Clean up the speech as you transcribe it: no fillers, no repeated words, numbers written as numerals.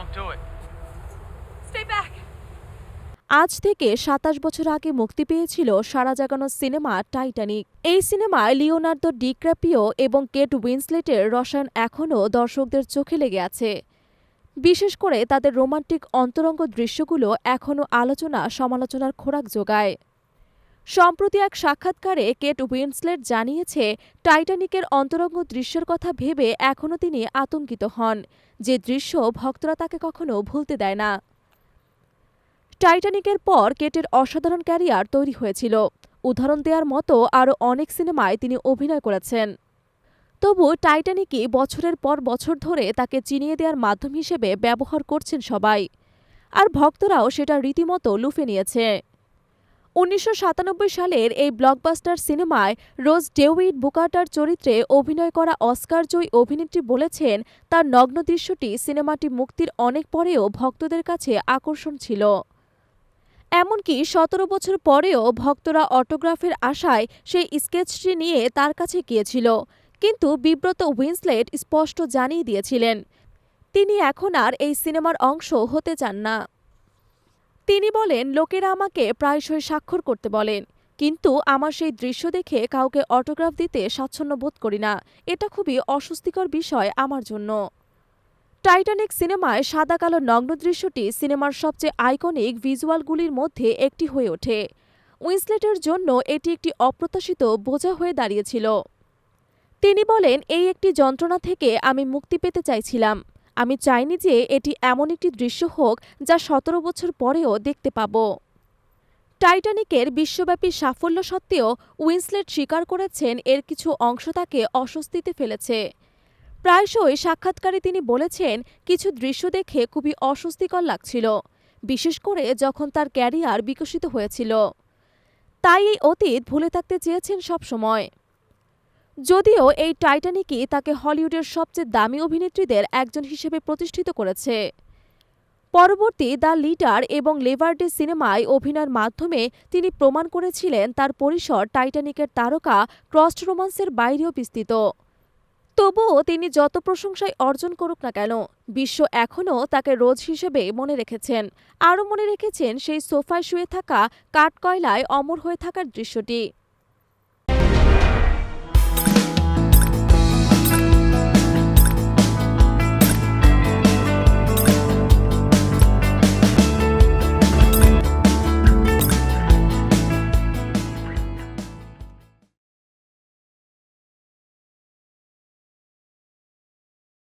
Don't do it. Stay back! আজ থেকে ২৭ বছর আগে মুক্তি পেয়েছিল সাড়া জাগানো সিনেমা টাইটানিক। এই সিনেমায় লিওনার্দো ডিক্যাপ্রিও এবং কেট উইন্সলেটের রসায়ন এখনও দর্শকদের চোখে লেগে আছে। বিশেষ করে তাদের রোমান্টিক অন্তরঙ্গ দৃশ্যগুলো এখনও আলোচনা সমালোচনার খোরাক যোগায়। সম্প্রতি এক সাক্ষাৎকারে কেট উইন্সলেট জানিয়েছে, টাইটানিকের অন্তরঙ্গ দৃশ্যের কথা ভেবে এখনও তিনি আতঙ্কিত হন, যে দৃশ্য ভক্তরা তাকে কখনো ভুলতে দেয় না। টাইটানিকের পর কেটের অসাধারণ ক্যারিয়ার তৈরি হয়েছিল। উদাহরণ দেওয়ার মতো আরও অনেক সিনেমায় তিনি অভিনয় করেছেন। তবু টাইটানিকই বছরের পর বছর ধরে তাকে চিনিয়ে দেওয়ার মাধ্যম হিসেবে ব্যবহার করছেন সবাই, আর ভক্তরাও সেটা রীতিমতো লুফে নিয়েছে। ১৯৯৭ সালের এই ব্লকবাস্টার সিনেমায় রোজ ডেউইড বুকাটার চরিত্রে অভিনয় করা অস্কারজয়ী অভিনেত্রী বলেছেন, তার নগ্ন দৃশ্যটি সিনেমাটি মুক্তির অনেক পরেও ভক্তদের কাছে আকর্ষণ ছিল। এমনকি ১৭ বছর পরেও ভক্তরা অটোগ্রাফের আশায় সেই স্কেচটি নিয়ে তার কাছে গিয়েছিল, কিন্তু বিব্রত উইন্সলেট স্পষ্ট জানিয়ে দিয়েছিলেন, তিনি এখন আর এই সিনেমার অংশ হতে চান না। তিনি বলেন, লোকেরা আমাকে প্রায়শই স্বাক্ষর করতে বলেন, কিন্তু আমার সেই দৃশ্য দেখে কাউকে অটোগ্রাফ দিতে স্বাচ্ছন্দ্য বোধ করি না। এটা খুবই অস্বস্তিকর বিষয় আমার জন্য। টাইটানিক সিনেমায় সাদা কালো নগ্ন দৃশ্যটি সিনেমার সবচেয়ে আইকনিক ভিজুয়ালগুলির মধ্যে একটি হয়ে ওঠে। উইন্সলেটের জন্য এটি একটি অপ্রত্যাশিত বোঝা হয়ে দাঁড়িয়েছিল। তিনি বলেন, এই একটি যন্ত্রণা থেকে আমি মুক্তি পেতে চাইছিলাম। আমি চাইনি যে এটি এমন একটি দৃশ্য হোক যা ১৭ বছর পরেও দেখতে পাব। টাইটানিকের বিশ্বব্যাপী সাফল্য সত্ত্বেও উইন্সলেট স্বীকার করেছেন, এর কিছু অংশ তাকে অস্বস্তিতে ফেলেছে। প্রায়শই সাক্ষাৎকারে তিনি বলেছেন, কিছু দৃশ্য দেখে খুবই অস্বস্তিকর লাগছিল, বিশেষ করে যখন তার ক্যারিয়ার বিকশিত হয়েছিল। তাই এই অতীত ভুলে থাকতে চেয়েছেন সবসময়। যদিও এই টাইটানিকই তাকে হলিউডের সবচেয়ে দামি অভিনেত্রীদের একজন হিসেবে প্রতিষ্ঠিত করেছে। পরবর্তী দ্য লিডার এবং লেভারডে সিনেমায় অভিনয়ের মাধ্যমে তিনি প্রমাণ করেছিলেন তার পরিসর টাইটানিকের তারকা ক্রসড রোমান্সের বাইরেও বিস্তৃত। তবুও তিনি যত প্রশংসাই অর্জন করুক না কেন, বিশ্ব এখনও তাকে রোজ হিসেবে মনে রেখেছেন। আরও মনে রেখেছেন সেই সোফায় শুয়ে থাকা কাঠকয়লায় অমর হয়ে থাকার দৃশ্যটি।